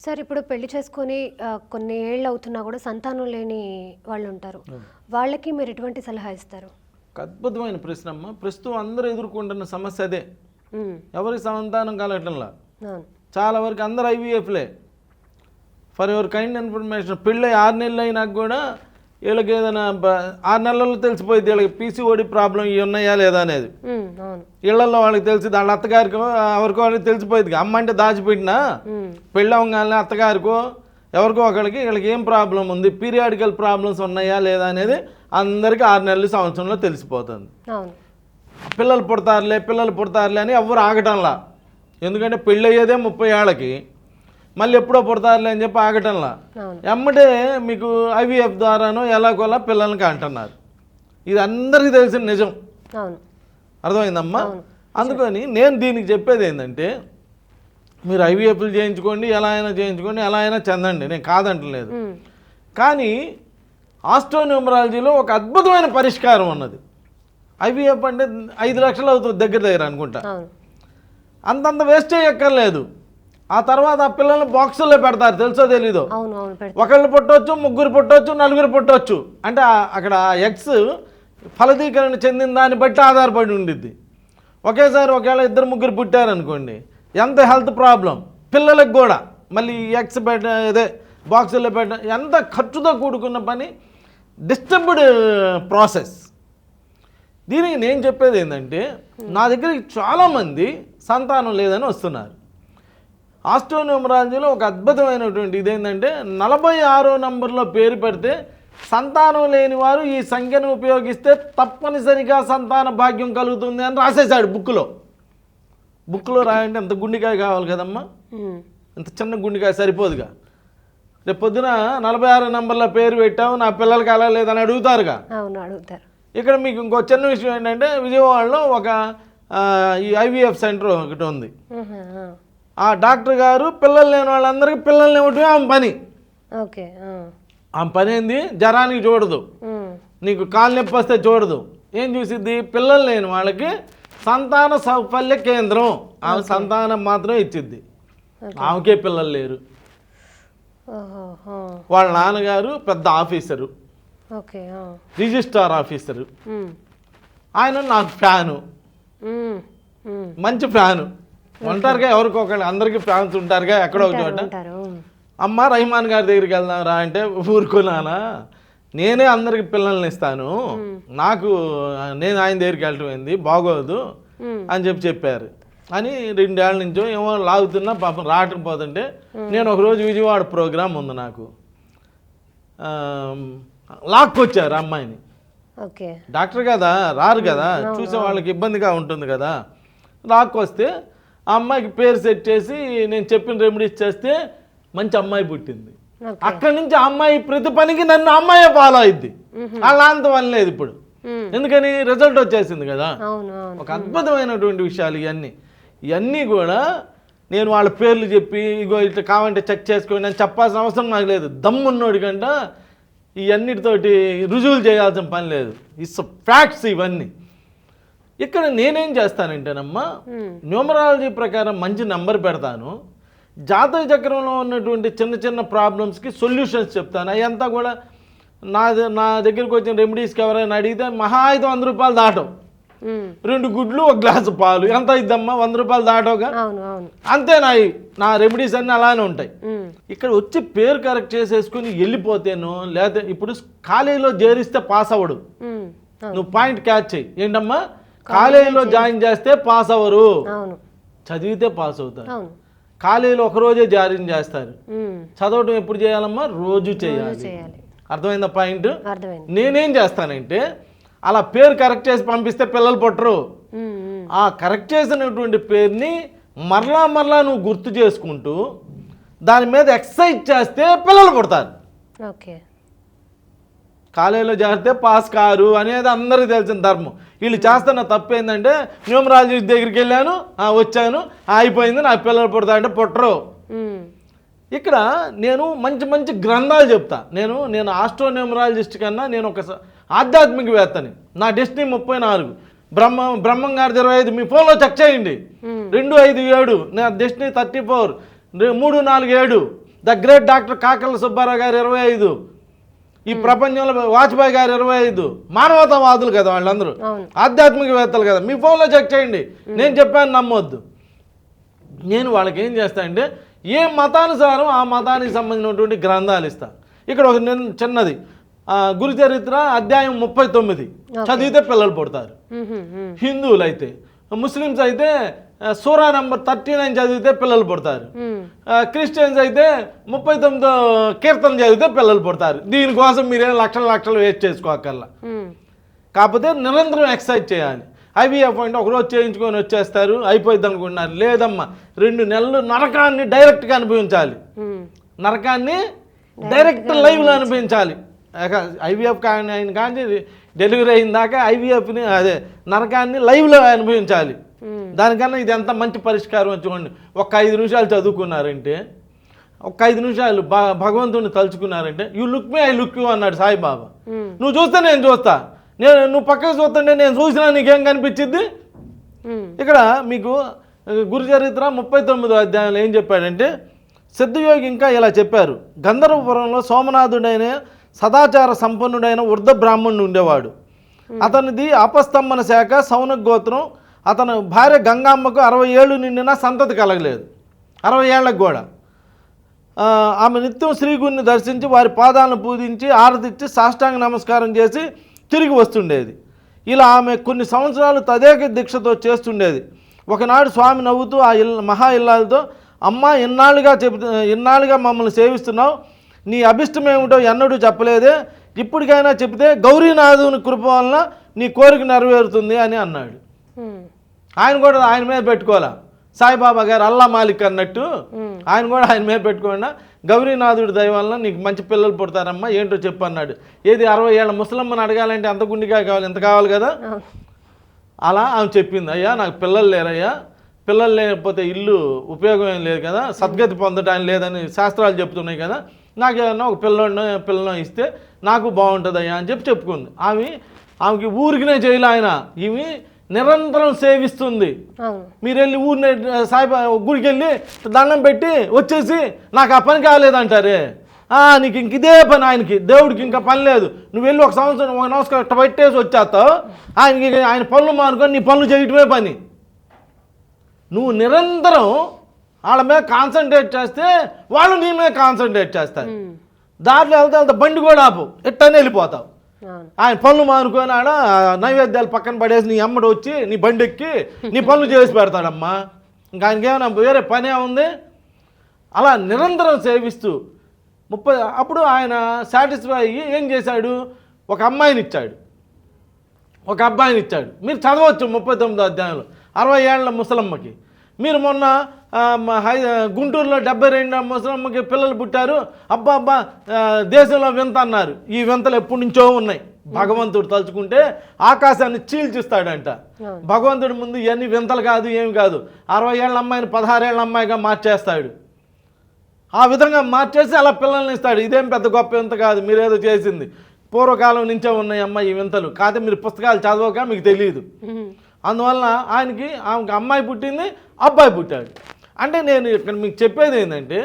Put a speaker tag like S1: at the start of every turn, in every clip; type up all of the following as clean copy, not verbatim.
S1: Sir ఇప్పుడు పెళ్లి చేసుకొని కొన్ని ఏళ్ళు అవుతున్నా కూడా సంతానం లేని వాళ్ళు ఉంటారు. వాళ్ళకి మీరు ఎటువంటి సలహా ఇస్తారు?
S2: అద్భుతమైన ప్రశ్న అమ్మ. ప్రస్తుతం అందరూ ఎదుర్కొంటున్న సమస్య అదే. ఎవరికి సంతానం కలగటంలా, చాలా వరకు అందరూ ఐవీఎఫ్లే. ఫర్ యువర్ కైండ్ ఇన్ఫర్మేషన్, పెళ్ళి 6 నెలలు అయినా కూడా వీళ్ళకి ఏదైనా 6 నెలల్లో తెలిసిపోయింది వీళ్ళకి పీసీఓడి ప్రాబ్లం ఇవి ఉన్నాయా లేదా అనేది. ఇళ్లలో వాళ్ళకి తెలిసింది, వాళ్ళ అత్తగారికో ఎవరికో వాళ్ళకి తెలిసిపోయింది. అమ్మ అంటే దాచిపెట్టినా పెళ్ళి అవ్వగానే అత్తగారికో ఎవరికో ఒకరికి వీళ్ళకి ఏం ప్రాబ్లం ఉంది, పీరియాడికల్ ప్రాబ్లమ్స్ ఉన్నాయా లేదా అనేది అందరికీ 6 నెలలు సంవత్సరంలో తెలిసిపోతుంది. పిల్లలు పుడతారులే అని ఎవరు ఆగటంలా. ఎందుకంటే పెళ్ళి అయ్యేదే 30 ఏళ్ళకి, మళ్ళీ ఎప్పుడో పుడతారులే అని చెప్పి ఆగటంలా. ఎమ్మటే మీకు ఐవీఎఫ్ ద్వారానో ఎలాగోలా పిల్లలకి అంటున్నారు. ఇది అందరికీ తెలిసిన నిజం. అర్థమైందమ్మా? అందుకని నేను దీనికి చెప్పేది ఏంటంటే, మీరు ఐవీఎఫ్లు చేయించుకోండి, ఎలా అయినా చేయించుకోండి, ఎలా అయినా చెందండి, నేను కాదంటలేదు. కానీ ఆస్ట్రోన్యూమరాలజీలో ఒక అద్భుతమైన పరిష్కారం ఉన్నది. ఐవీఎఫ్ అంటే 5 లక్షలు అవుతుంది దగ్గర అనుకుంటా. అంతంత వేస్ట్ చేయక్కర్లేదు. ఆ తర్వాత ఆ పిల్లల్ని బాక్సుల్లో పెడతారు, తెలుసో తెలీదో. ఒకళ్ళు పుట్టవచ్చు, 3 పుట్టవచ్చు, 4 పుట్టవచ్చు. అంటే అక్కడ ఎగ్స్ ఫలదీకరణ చెందిన దాన్ని బట్టి ఆధారపడి ఉండిద్ది. ఒకేసారి ఒకవేళ 2-3 పుట్టారనుకోండి, ఎంత హెల్త్ ప్రాబ్లం పిల్లలకు కూడా. మళ్ళీ ఎగ్స్ అదే బాక్సుల్లో పెట్ట ఎంత ఖర్చుతో కూడుకున్న పని, డిస్టర్బ్డ్ ప్రాసెస్. దీనికి నేను చెప్పేది ఏంటంటే, నా దగ్గరికి చాలామంది సంతానం లేదని వస్తున్నారు. ఆస్ట్రోన్యూమరాలజీలో ఒక అద్భుతమైనటువంటి ఇదేంటంటే, 46వ నంబర్లో పేరు పెడితే సంతానం లేని వారు ఈ సంఖ్యను ఉపయోగిస్తే తప్పనిసరిగా సంతాన భాగ్యం కలుగుతుంది అని రాసేశాడు బుక్లో రాయంటే ఎంత గుండెకాయ కావాలి కదమ్మా, ఇంత చిన్న గుండెకాయ సరిపోదుగా. రేపు పొద్దున 46 నంబర్లో పేరు పెట్టావు, నా పిల్లలకి అలా లేదని అడుగుతారుగా. ఇక్కడ మీకు ఇంకో చిన్న విషయం ఏంటంటే, విజయవాడలో ఒక ఈ ఐవీఎఫ్ సెంటర్ ఒకటి ఉంది. ఆ డాక్టర్ గారు పిల్లలు లేని వాళ్ళందరికీ పిల్లల్ని ఇవ్వటమే ఆమె పని. ఆమె పని ఏంది, జ్వరానికి చూడదు, నీకు కాలు నొప్పి వస్తే చూడదు. ఏం చూసిద్ది, పిల్లలు లేని వాళ్ళకి సంతాన సౌఫల్య కేంద్రం. ఆమె సంతానం మాత్రం ఇచ్చిద్ది. ఆమెకే పిల్లలు లేరు. వాళ్ళ నాన్నగారు పెద్ద ఆఫీసరు, రిజిస్ట్రార్ ఆఫీసరు. ఆయన నాకు ఫ్యాను, మంచి ఫ్యాను. ఉంటారుగా ఎవరికొకళ్ళు, అందరికీ ఫ్యాన్స్ ఉంటారుగా ఎక్కడో ఒక చోట. అమ్మ రహమాన్ గారి దగ్గరికి వెళ్దాం రా అంటే, ఊరుకున్నానా, నేనే అందరికి పిల్లల్ని ఇస్తాను, నేను ఆయన దగ్గరికి వెళ్ళటం ఏంది, బాగోదు అని చెప్పారు. అని 2 ఏళ్ళ నుంచో ఏమో లాగుతున్నా, పాపం రావటం. నేను ఒకరోజు విజయవాడ ప్రోగ్రాం ఉంది నాకు, లాక్కొచ్చారు అమ్మాయిని. డాక్టర్ కదా, రారు కదా, చూసే వాళ్ళకి ఇబ్బందిగా ఉంటుంది కదా. లాక్కొస్తే ఆ అమ్మాయికి పేరు సెట్ చేసి నేను చెప్పిన రెమెడీస్ చేస్తే మంచి అమ్మాయి పుట్టింది. అక్కడి నుంచి ఆ అమ్మాయి ప్రతి పనికి నన్ను అమ్మాయే ఫాలో అయింది. వాళ్ళ అంత వల్ల లేదు ఇప్పుడు, ఎందుకని రిజల్ట్ వచ్చేసింది కదా. ఒక అద్భుతమైనటువంటి విషయాలు ఇవన్నీ కూడా నేను వాళ్ళ పేర్లు చెప్పి ఇగో ఇట్లా కావాలంటే చెక్ చేసుకోండి అని చెప్పాల్సిన అవసరం నాకు లేదు. దమ్మున్నోడి కంట ఇవన్నిటితోటి రుజువులు చేయాల్సిన పని లేదు. ఇట్స్ ఫ్యాక్ట్స్ ఇవన్నీ. ఇక్కడ నేనేం చేస్తానంటేనమ్మా, న్యూమరాలజీ ప్రకారం మంచి నెంబర్ పెడతాను, జాతక చక్రంలో ఉన్నటువంటి చిన్న ప్రాబ్లమ్స్కి సొల్యూషన్స్ చెప్తాను. అవంతా కూడా నా దగ్గరికి వచ్చిన రెమెడీస్కి ఎవరైనా అడిగితే మహా 100 రూపాయలు దాటం. 2 గుడ్లు 1 గ్లాసు పాలు ఎంత ఇద్దమ్మా, 100 రూపాయలు దాటవుగా. అంతే నా రెమెడీస్ అన్నీ అలానే ఉంటాయి. ఇక్కడ వచ్చి పేరు కరెక్ట్ చేసేసుకుని వెళ్ళిపోతేను, లేకపోతే ఇప్పుడు కాలేజీలో చేరిస్తే పాస్ అవ్వడు. నువ్వు పాయింట్ క్యాచ్ చెయ్యి. ఏంటమ్మా, కాలేజీలో జాయిన్ చేస్తే పాస్ అవ్వరు, చదివితే పాస్ అవుతారు. కాలేజీలో ఒకరోజే జాయిన్ చేస్తారు, చదవటం ఎప్పుడు చేయాలమ్మా, రోజు చేయాలి. అర్థమైందా పాయింట్? నేనేం చేస్తానంటే, అలా పేరు కరెక్ట్ చేసి పంపిస్తే పిల్లలు పుట్టరు. ఆ కరెక్ట్ చేసినటువంటి పేరుని మరలా నువ్వు గుర్తు చేసుకుంటూ దాని మీద ఎక్సర్సైజ్ చేస్తే పిల్లలు పుడతారు. కాలేజీలో చేరితే పాస్ కారు అనేది అందరికీ తెలిసిన ధర్మం. వీళ్ళు చేస్తున్న తప్పు ఏంటంటే, న్యూమరాలజీ దగ్గరికి వెళ్ళాను, వచ్చాను, అయిపోయింది, నా పిల్లలు పుడతా అంటే పుట్టరు. ఇక్కడ నేను మంచి గ్రంథాలు చెప్తా. నేను ఆస్ట్రోన్యూమరాలజిస్ట్ కన్నా నేను ఒక ఆధ్యాత్మికవేత్తని. నా డెస్టినీ 34, బ్రహ్మం గారి 25. మీ ఫోన్లో చెక్ చేయండి. 257 నా destiny 34, 347 the great doctor Kakarla Subbarao గారు 25, ఈ ప్రపంచంలో వాజ్పేయి గారు 25. మానవతావాదులు కదా వాళ్ళందరూ, ఆధ్యాత్మికవేత్తలు కదా. మీ ఫోన్లో చెక్ చేయండి, నేను చెప్పాను నమ్మొద్దు. నేను వాళ్ళకి ఏం చేస్తానంటే ఏ మతానుసారం ఆ మతానికి సంబంధించినటువంటి గ్రంథాలు ఇస్తా. ఇక్కడ ఒక చిన్నది గురుచరిత్ర అధ్యాయం 39 చదివితే పిల్లలు పుడతారు. హిందువులు అయితే, ముస్లిమ్స్ అయితే సూరా నంబర్ 39 చదివితే పిల్లలు పుడతారు. క్రిస్టియన్స్ అయితే 39 కీర్తన చదివితే పిల్లలు పుడతారు. దీనికోసం మీరేం లక్షలు వేస్ట్ చేసుకోకల్లా. కాకపోతే నిరంతరం ఎక్సర్సైజ్ చేయాలి. ఐవీఎఫ్ అంటే ఒకరోజు చేయించుకొని వచ్చేస్తారు, అయిపోయింది అనుకుంటున్నారు. లేదమ్మా, 2 నెలలు నరకాన్ని డైరెక్ట్గా అనుభవించాలి. నరకాన్ని డైరెక్ట్ లైవ్లో అనుభవించాలి. ఐవీఎఫ్ ఆయన కానీ డెలివరీ అయిన దాకా ఐవీఎఫ్ని అదే నరకాన్ని లైవ్లో అనుభవించాలి. దానికన్నా ఇది ఎంత మంచి పరిష్కారం వచ్చుకోండి. ఒక 5 నిమిషాలు చదువుకున్నారంటే, ఒక 5 నిమిషాలు భగవంతుడిని తలుచుకున్నారంటే, you look me I look you అన్నాడు సాయిబాబా. నువ్వు చూస్తే నేను చూస్తా, నువ్వు పక్కకు చూస్తుంటే నేను చూసినా నీకేం కనిపించింది. ఇక్కడ మీకు గురుచరిత్ర 39వ అధ్యాయంలో ఏం చెప్పాడంటే, సిద్ధయోగి ఇంకా ఇలా చెప్పారు. గంధర్వపురంలో సోమనాథుడైన సదాచార సంపన్నుడైన వృద్ధ బ్రాహ్మణుడు ఉండేవాడు. అతనిది అపస్తంభన శాఖ సౌన గోత్రం. అతను భార్య గంగామ్మకు 60 ఏళ్ళు నిండినా సంతతి కలగలేదు. 60 ఏళ్ళకు కూడా. ఆమె నిత్యం శ్రీగురిని దర్శించి వారి పాదాలను పూజించి ఆరతిచ్చి సాష్టాంగ నమస్కారం చేసి తిరిగి వస్తుండేది. ఇలా ఆమె కొన్ని సంవత్సరాలు తదేక దీక్షతో చేస్తుండేది. ఒకనాడు స్వామి నవ్వుతూ ఆ మహా ఇల్లాలతో, అమ్మా, ఇన్నాళ్ళుగా మమ్మల్ని సేవిస్తున్నావు, నీ అభిష్టం ఏమిటో ఎన్నడూ చెప్పలేదే, ఇప్పటికైనా చెప్తే గౌరీనాథుని కృప వలన నీ కోరిక నెరవేరుతుంది అని అన్నాడు. ఆయన కూడా ఆయన మీద పెట్టుకోవాలా, సాయిబాబా గారు అల్లా మాలిక్ అన్నట్టు ఆయన కూడా ఆయన మీద పెట్టుకోండి, గౌరీనాథుడి దయ వలన నీకు మంచి పిల్లలు పుడతారమ్మా, ఏంటో చెప్పు అన్నాడు. ఏది 60 ఏళ్ళ ముసలమ్మని అడగాలంటే అంత గుండిగా కావాలి, ఎంత కావాలి కదా. అలా ఆమె చెప్పింది, అయ్యా నాకు పిల్లలు లేరయ్యా, పిల్లలు లేకపోతే ఇల్లు ఉపయోగం ఏం లేదు కదా, సద్గతి పొందడానికి లేదని శాస్త్రాలు చెప్తున్నాయి కదా, నాకు ఏదన్నా ఒక పిల్లను ఇస్తే నాకు బాగుంటుందయ్యా అని చెప్పుకుంది. ఆమెకి ఊరికినే చేయలే ఆయన, ఈమె నిరంతరం సేవిస్తుంది. మీరు వెళ్ళి ఊరిని సాయిబాబా గుడికి వెళ్ళి దండం పెట్టి వచ్చేసి నాకు ఆ పని కాలేదంటారే, నీకు ఇంక ఇదే పని, ఆయనకి దేవుడికి ఇంకా పని లేదు, నువ్వు వెళ్ళి ఒక సంవత్సరం ఒక నమస్కారం పెట్టేసి వచ్చేస్తావు, ఆయన పనులు మానుకొని నీ పనులు చేయటమే పని. నువ్వు నిరంతరం వాళ్ళ మీద కాన్సన్ట్రేట్ చేస్తే వాళ్ళు నీ మీద కాన్సన్ట్రేట్ చేస్తారు. దాంట్లో వెళ్తే బండి కూడా ఆపు, ఎట్టనే వెళ్ళిపోతావు. ఆయన పనులు మానుకొని ఆడ నైవేద్యాలు పక్కన పడేసి నీ అమ్మడు వచ్చి నీ బండి ఎక్కి నీ పనులు చేసి పెడతాడమ్మా. ఇంకా ఆయనకేమైనా వేరే పనే ఉంది. అలా నిరంతరం సేవిస్తూ అప్పుడు ఆయన సాటిస్ఫై అయ్యి ఏం చేశాడు, ఒక అమ్మాయిని ఇచ్చాడు, ఒక అబ్బాయిని ఇచ్చాడు. మీరు చదవచ్చు 39వ అధ్యాయంలో. 60 ఏళ్ల ముసలమ్మకి, మీరు మొన్న గుంటూరులో 72 ముసలమ్మకి పిల్లలు పుట్టారు, అబ్బా దేశంలో వింత అన్నారు. ఈ వింతలు ఎప్పటి నుంచో ఉన్నాయి. భగవంతుడు తలుచుకుంటే ఆకాశాన్ని చీల్చిస్తాడంట. భగవంతుడి ముందు ఇవన్నీ వింతలు కాదు, ఏమి కాదు. 60 ఏళ్ళ అమ్మాయిని 16 ఏళ్ళ అమ్మాయిగా మార్చేస్తాడు. ఆ విధంగా మార్చేసి అలా పిల్లల్ని ఇస్తాడు. ఇదేం పెద్ద గొప్ప వింత కాదు, మీరేదో చేసింది, పూర్వకాలం నుంచే ఉన్నాయి అమ్మ ఈ వింతలు. కాకపోతే మీరు పుస్తకాలు చదవక మీకు తెలియదు. అందువలన ఆమెకి అమ్మాయి పుట్టింది, అబ్బాయి పుట్టాడు. అంటే నేను ఇక్కడ మీకు చెప్పేది ఏంటంటే,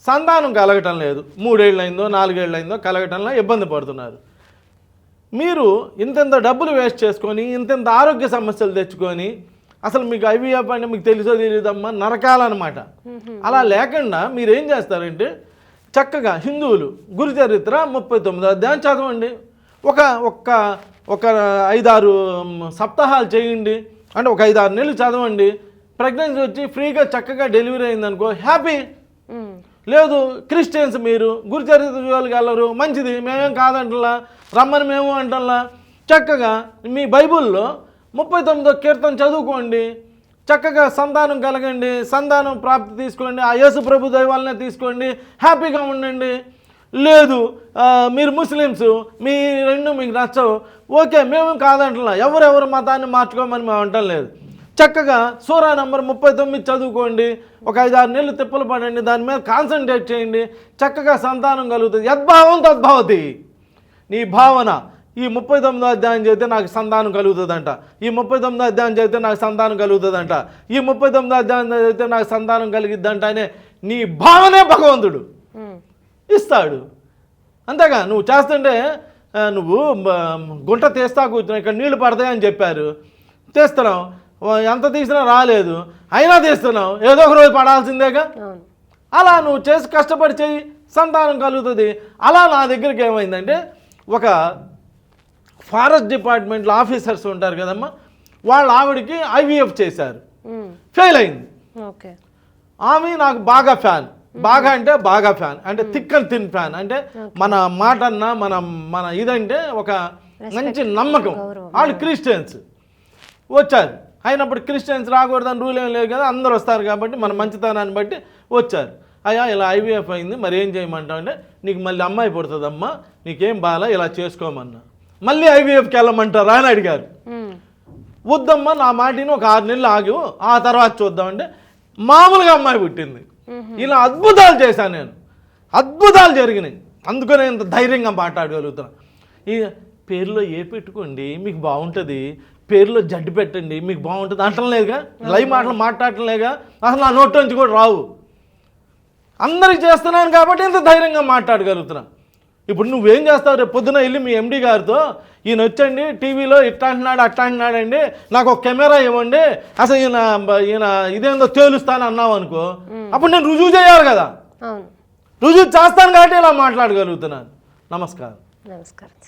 S2: సంతానం కలగటం లేదు, 3 ఏళ్ళు అయిందో 4 ఏళ్ళు అయిందో కలగటంలో ఇబ్బంది పడుతున్నారు. మీరు ఇంత డబ్బులు వేస్ట్ చేసుకొని ఇంత ఆరోగ్య సమస్యలు తెచ్చుకొని, అసలు మీకు ఐవీఎఫ్ అంటే మీకు తెలుసో తెలియదమ్మా, నరకాలన్నమాట. అలా లేకుండా మీరు ఏం చేస్తారంటే, చక్కగా హిందువులు గురుచరిత్ర 39వ అధ్యాయం చదవండి, ఒక 5-6 సప్తాహాలు చేయండి, అంటే ఒక 5-6 నెలలు చదవండి. ప్రెగ్నెన్సీ వచ్చి ఫ్రీగా చక్కగా డెలివరీ అయిందనుకో, హ్యాపీ. లేదు క్రిస్టియన్స్ మీరు గురుచరిత్ర వెళ్ళరు, మంచిది, మేమేం కాదంటలా, రమ్మని మేము అంటలా. చక్కగా మీ బైబుల్లో 39వ కీర్తన చదువుకోండి, చక్కగా సంతానం కలగండి, సంతానం ప్రాప్తి తీసుకోండి, ఆ యేసు ప్రభు దయ వల్లనే తీసుకోండి, హ్యాపీగా ఉండండి. లేదు మీరు ముస్లిమ్స్, మీ రెండు మీకు నచ్చవు, ఓకే, మేము కాదంటలా, ఎవరెవరు మతాన్ని మార్చుకోమని మేము అంటం లేదు. చక్కగా సూరా నంబర్ 39 చదువుకోండి, ఒక 5-6 నెలలు తిప్పలు పడండి, దాని మీద కాన్సన్ట్రేట్ చేయండి, చక్కగా సంతానం కలుగుతుంది. యద్భావం తద్భవతి. నీ భావన ఈ 39వ అధ్యాయం చదివితే నాకు సంతానం కలుగుతుందంట, ఈ 39వ అధ్యాయం చదివితే నాకు సంతానం కలుగుతుందంట, ఈ 39వ అధ్యాయం చదివితే నాకు సంతానం కలిగిద్దంట అనే నీ భావనే భగవంతుడు. ఇస్తాడు. అంతేగా నువ్వు చేస్తుంటే నువ్వు గుంట తీస్తా కూర్చున్నావు, ఇక్కడ నీళ్లు పడతాయని చెప్పారు, తీస్తున్నావు, ఎంత తీసినా రాలేదు, అయినా తీస్తున్నావు, ఏదో ఒక రోజు పడాల్సిందేగా. అలా నువ్వు చేసి కష్టపడి చెయ్యి, సంతానం కలుగుతుంది. అలా నా దగ్గరికి ఏమైందంటే, ఒక ఫారెస్ట్ డిపార్ట్మెంట్లో ఆఫీసర్స్ ఉంటారు కదమ్మా, వాళ్ళ ఆవిడకి IVF చేశారు, ఫెయిల్ అయింది.
S1: ఓకే.
S2: ఆమె నాకు బాగా ఫ్యాన్, బాగా అంటే బాగా ఫ్యాన్, అంటే థిక్ అండ్ థిన్ ఫ్యాన్, అంటే మన మాట అన్నా మన ఇదంటే ఒక మంచి నమ్మకం. వాళ్ళు క్రిస్టియన్స్ వచ్చారు, అయినప్పుడు క్రిస్టియన్స్ రాకూడదని రూల్ ఏం లేదు కదా, అందరు వస్తారు కాబట్టి మన మంచితనాన్ని బట్టి వచ్చారు. అయ్యా ఇలా IVF అయింది, మరి ఏం చేయమంటావు అంటే, నీకు మళ్ళీ అమ్మాయి పుడుతుందమ్మా, నీకేం బాగా ఇలా చేసుకోమన్నా. మళ్ళీ IVFకి వెళ్ళమంటారా అని అడిగారు. వద్దమ్మా, నా మాటిని ఒక 6 నెలలు ఆగి ఆ తర్వాత చూద్దామంటే మామూలుగా అమ్మాయి పుట్టింది. ఇలా అద్భుతాలు చేశాను నేను, అద్భుతాలు జరిగినాయి. అందుకనే ఇంత ధైర్యంగా మాట్లాడగలుగుతున్నాను. ఈ పేరులో ఏ పెట్టుకోండి మీకు బాగుంటుంది, పేరులో జడ్డు పెట్టండి మీకు బాగుంటుంది అంటలేదుగా, లైవ్ మాటలు మాట్లాడటంలేగా, అసలు నా నోట్ నుంచి కూడా రావు. అందరికి చేస్తున్నాను కాబట్టి ఇంత ధైర్యంగా మాట్లాడగలుగుతున్నాను. ఇప్పుడు నువ్వేం చేస్తావు, రేపు పొద్దున వెళ్ళి మీ MD గారితో, ఈయన వచ్చండి టీవీలో ఇట్లా అంటున్నాడు అట్లా అంటున్నాడండి, నాకు ఒక కెమెరా ఇవ్వండి, అసలు ఈయన ఇదేందో తేలుస్తాను అన్నావు అనుకో, అప్పుడు నేను రుజువు చేయాలి కదా. రుజువు చేస్తాను కాబట్టి ఇలా మాట్లాడగలుగుతున్నాను. నమస్కారం.